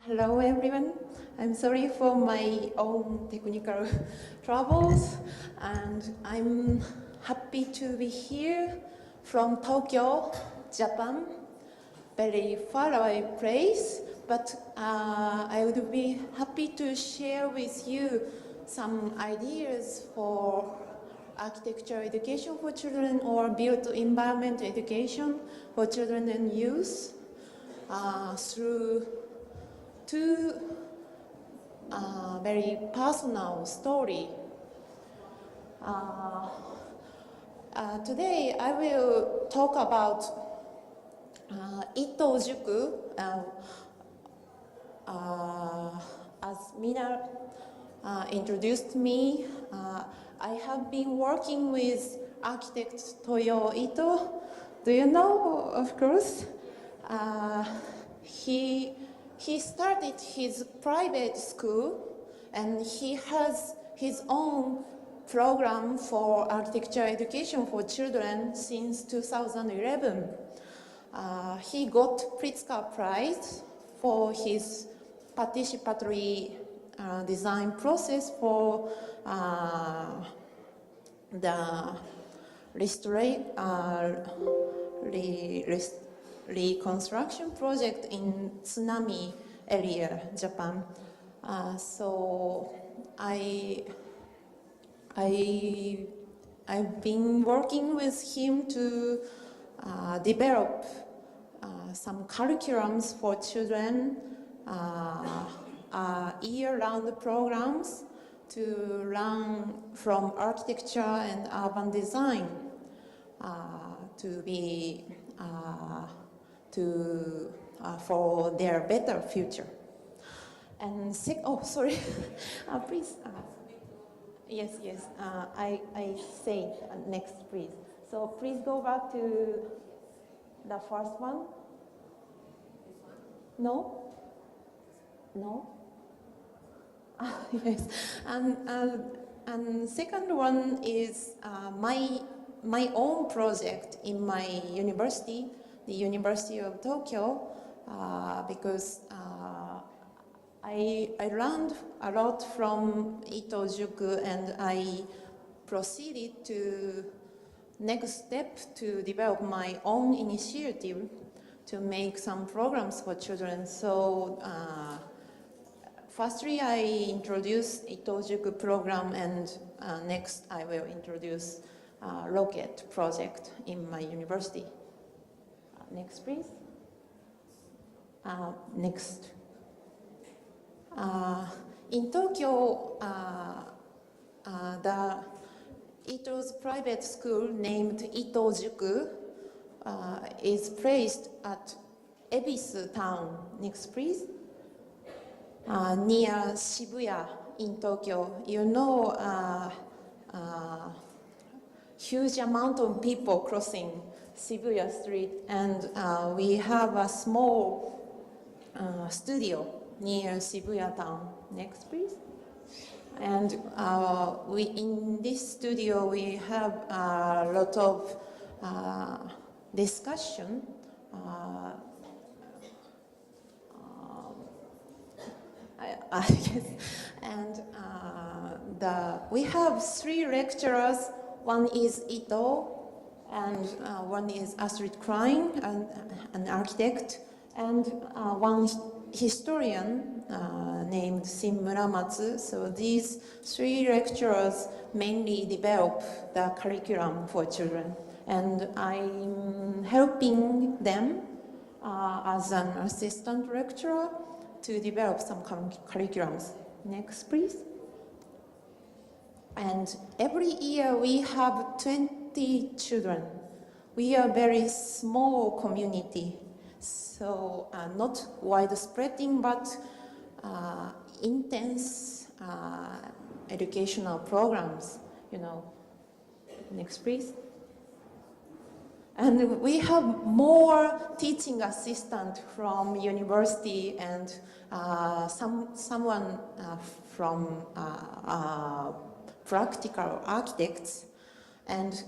Hello everyone. I'm sorry for my own technical troubles, and I'm happy to be here from Tokyo, Japan, very far away place, but I would be happy to share with you some ideas for architecture education for children or built environment education for children and youth through two very personal story. Today I will talk about Ito Juku. As Mina introduced me, I have been working with architect Toyo Ito. Do you know? Of course. He started his private school, and he has his own program for architecture education for children since 2011. He got Pritzker Prize for his participatory design process for the reconstruction project in tsunami area, Japan. So I've been working with him to develop some curriculums for children, year-round programs to learn from architecture and urban design for their better future. And sorry, please. Yes. I say next, please. So please go back to the first one. No. Yes. And second one is my own project in my university, the University of Tokyo, because I learned a lot from Ito Juku, and I proceeded to next step to develop my own initiative to make some programs for children. So firstly, I introduced Ito Juku program, and next I will introduce Rocket project in my university. Next, please. Next. In Tokyo, the Ito's private school named Ito Juku is placed at Ebisu town. Next, please. Near Shibuya in Tokyo. You know, huge amount of people crossing Shibuya Street, and we have a small studio near Shibuya town. Next, please. And in this studio we have a lot of discussion. Yes. And we have three lecturers. One is Ito, and one is Astrid Klein, an architect, and one historian named Shin Muramatsu. So these three lecturers mainly develop the curriculum for children, and I'm helping them as an assistant lecturer to develop some curriculums. Next, please. And every year we have 20 children. We are a very small community, so not widespreading, but intense educational programs, you know. Next, please. And we have more teaching assistant from university, and someone from practical architects, and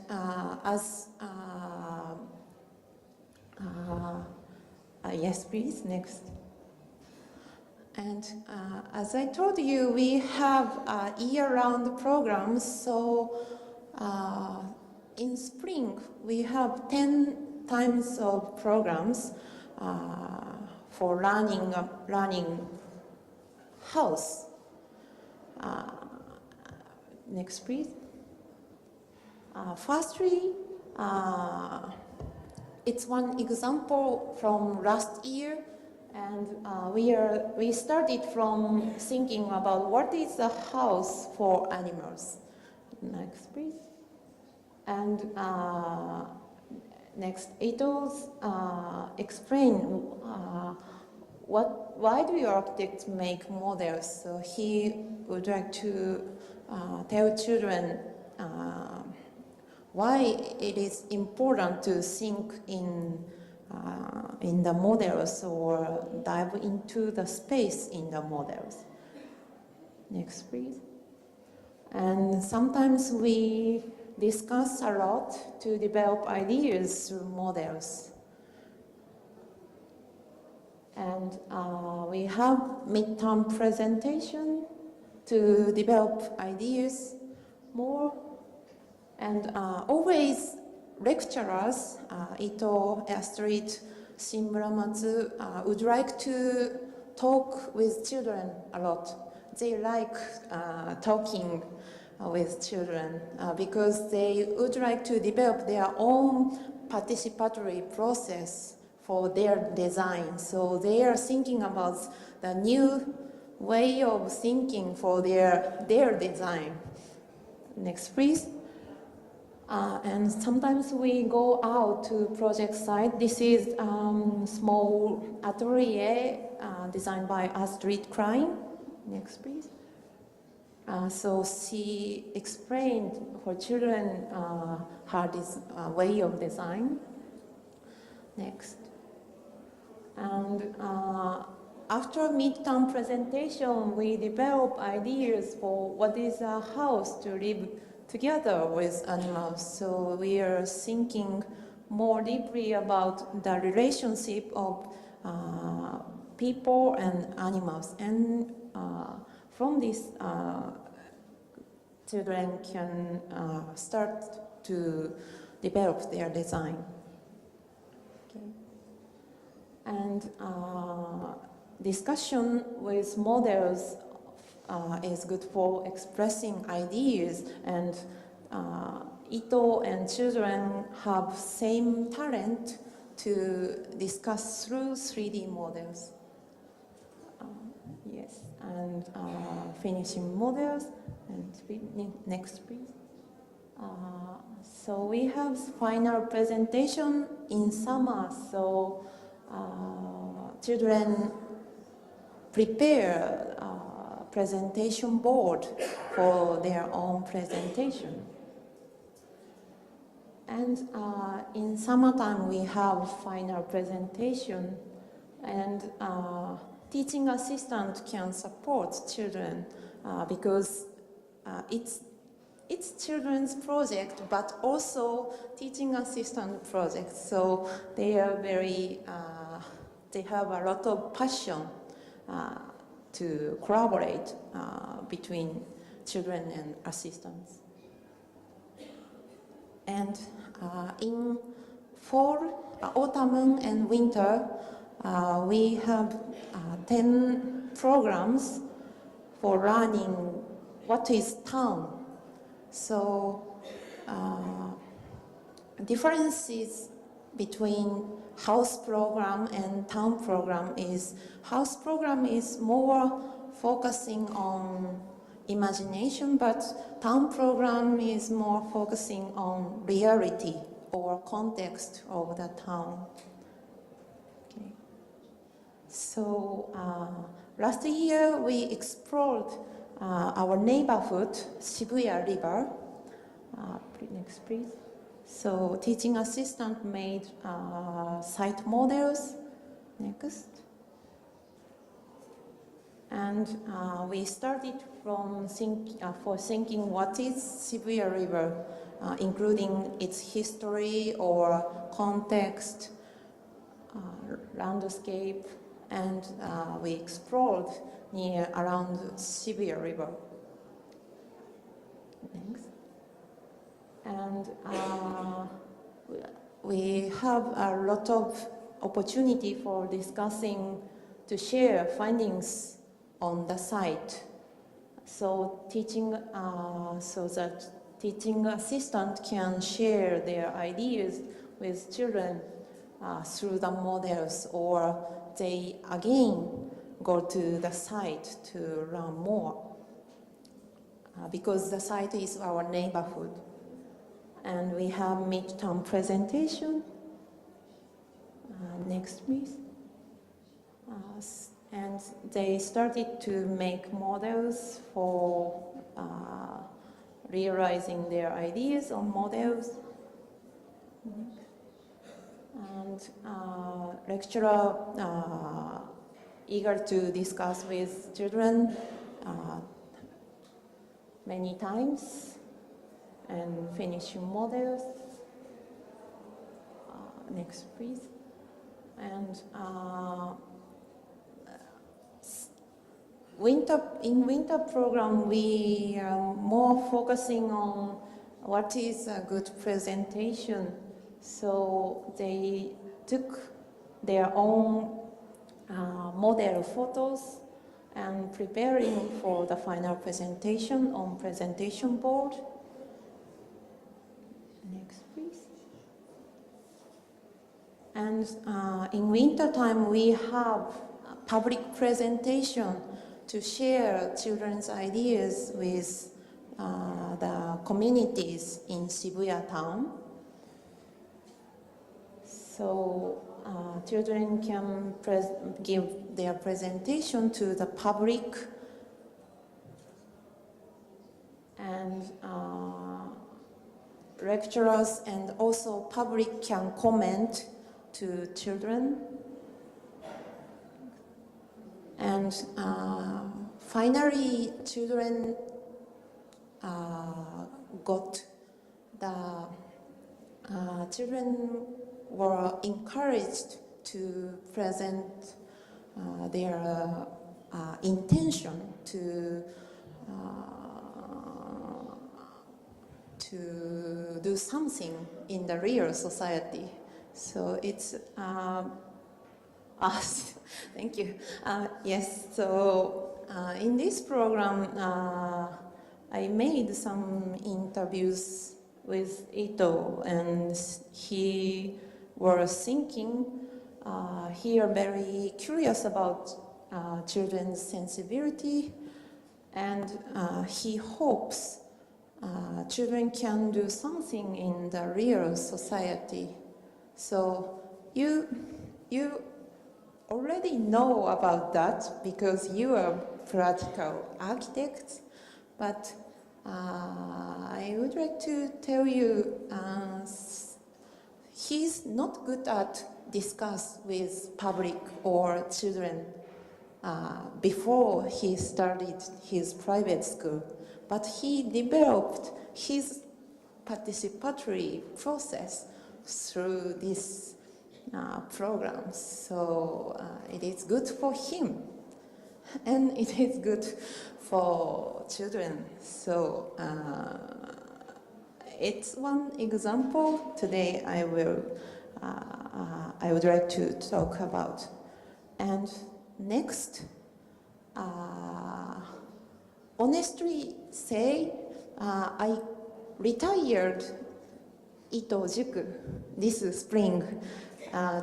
yes, please, next. And as I told you, we have year-round programs. So in spring, we have 10 times of programs for learning house. Next, please. Firstly, it's one example from last year, and we started from thinking about what is a house for animals. Next, please. And next, Ito's explain why do your architects make models? So he would like to tell children why it is important to think in the models or dive into the space in the models. Next, please. And sometimes we discuss a lot to develop ideas through models. And we have midterm presentation to develop ideas more. And always lecturers, Ito, Astrid, Shimuramatsu, would like to talk with children a lot. They like talking with children because they would like to develop their own participatory process for their design. So they are thinking about the new way of thinking for their design. Next, please. And sometimes we go out to project site. This is small atelier designed by Astrid Klein. Next, please. So she explained for children her way of design. Next. And after midterm presentation, we develop ideas for what is a house to live together with animals. So we are thinking more deeply about the relationship of people and animals. And from this, children can start to develop their design. Okay. And discussion with models is good for expressing ideas, and Ito and children have same talent to discuss through 3D models. Yes, and finishing models, and next please. So we have final presentation in summer, so children prepare presentation board for their own presentation. And in summertime we have final presentation, and teaching assistant can support children because it's children's project, but also teaching assistant project. So they are very, they have a lot of passion to collaborate between children and assistants. And in fall, autumn and winter, we have 10 programs for learning what is town. So differences between house program and town program is, house program is more focusing on imagination, but town program is more focusing on reality or context of the town. Okay. So last year we explored our neighborhood, Shibuya River. Next, please. So teaching assistant made site models. Next. And we started from thinking what is Shibuya River, including its history or context, landscape, and we explored near around Shibuya River. Next. And we have a lot of opportunity for discussing, to share findings on the site. So so that teaching assistant can share their ideas with children through the models, or they again go to the site to learn more. Because the site is our neighborhood. And we have midterm presentation. Next, please. And they started to make models for realizing their ideas on models. And lecturer eager to discuss with children many times and finishing models. Next, please. And in winter program, we are more focusing on what is a good presentation. So they took their own model photos and preparing for the final presentation on presentation board. Next, please. And in winter time, we have a public presentation to share children's ideas with the communities in Shibuya town. So children can give their presentation to the public, and lecturers and also public can comment to children. And finally, children children were encouraged to present their intention to do something in the real society. So it's thank you. Yes, so in this program, I made some interviews with Ito, and he was thinking, he are very curious about children's sensibility, and he hopes children can do something in the real society. So you already know about that because you are practical architects, but I would like to tell you he's not good at discuss with public or children before he started his private school, but he developed his participatory process through this program. So it is good for him and it is good for children. So it's one example today I would like to talk about. And next, honestly say, I retired Ito Juku this spring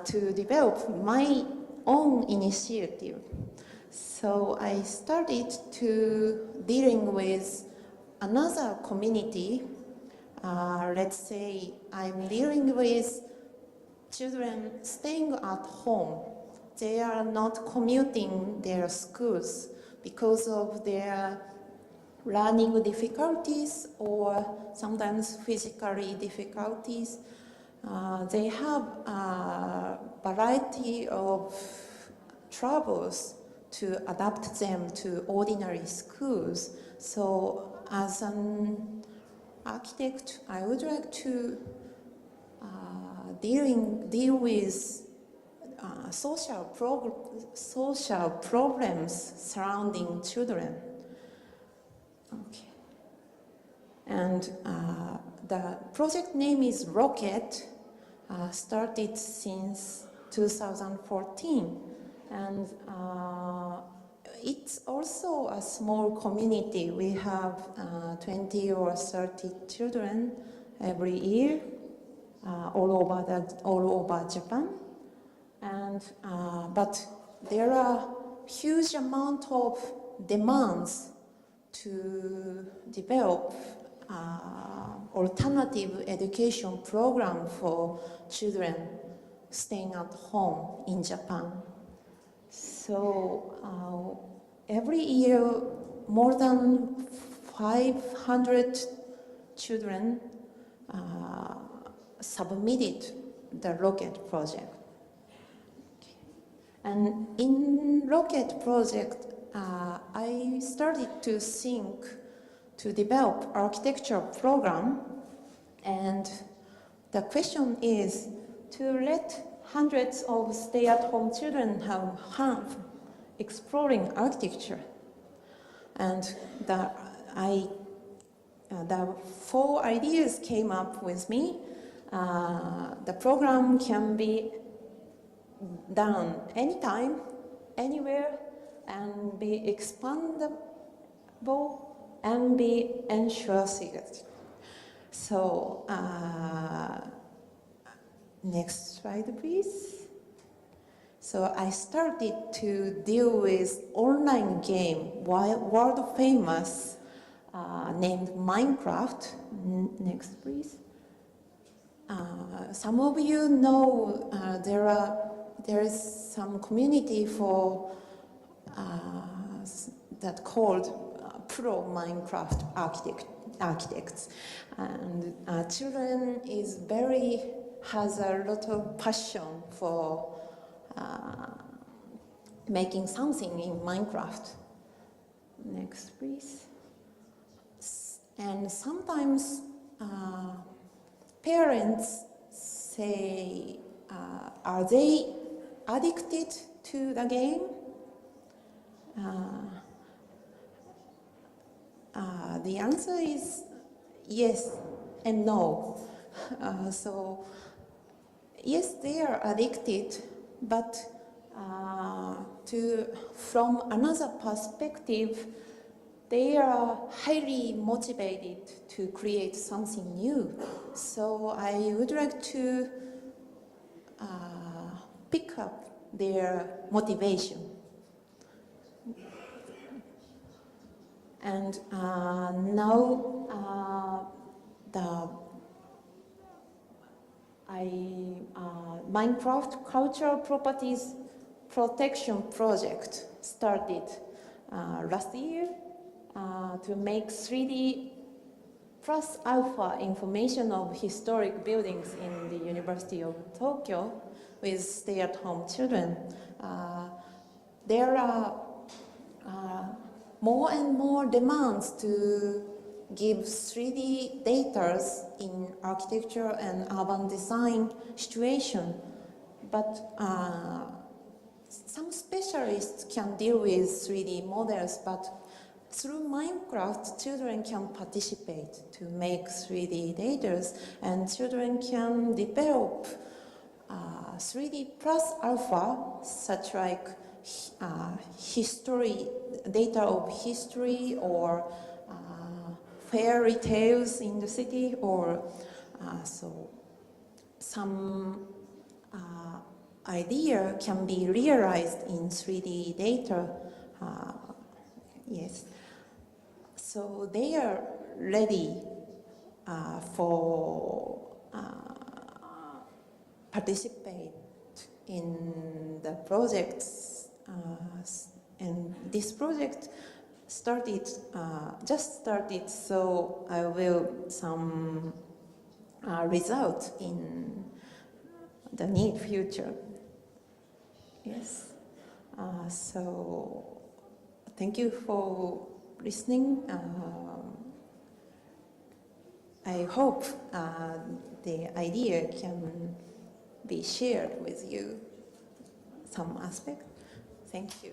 to develop my own initiative. So I started to dealing with another community. Let's say I'm dealing with children staying at home. They are not commuting their schools because of their learning difficulties or sometimes physically difficulties. They have a variety of troubles to adapt them to ordinary schools. So as an architect, I would like to deal with social problems surrounding children. Okay. And the project name is Rocket, started since 2014. And it's also a small community. We have 20 or 30 children every year all over Japan. And but there are huge amount of demands to develop alternative education program for children staying at home in Japan. So every year more than 500 children submitted the Rocket project. And in Rocket project, I started to think to develop architecture program, and the question is to let hundreds of stay-at-home children have fun exploring architecture. And the 4 ideas came up with me. The program can be done anytime, anywhere, and be expandable and be enthusiastic. So, next slide, please. So I started to deal with online game, world famous, named Minecraft. Next, please. Some of you know there is some community for that called pro Minecraft architects, and children has a lot of passion for making something in Minecraft. Next, please. And sometimes parents say, are they addicted to the game? The answer is yes and no. So yes, they are addicted, but from another perspective, they are highly motivated to create something new. So I would like to pick up their motivation. And now the Minecraft Cultural Properties Protection Project started last year to make 3D plus alpha information of historic buildings in the University of Tokyo with stay-at-home children. There are more and more demands to give 3D data in architecture and urban design situation, but some specialists can deal with 3D models, but through Minecraft, children can participate to make 3D data, and children can develop 3D plus alpha, such like history, data of history, or fairy tales in the city, or so some idea can be realized in 3D data. Yes. So they are ready for participate in the projects, and this project just started, so I will some result in the near future. Yes. So thank you for listening. I hope the idea can be shared with you. some aspect. Thank you.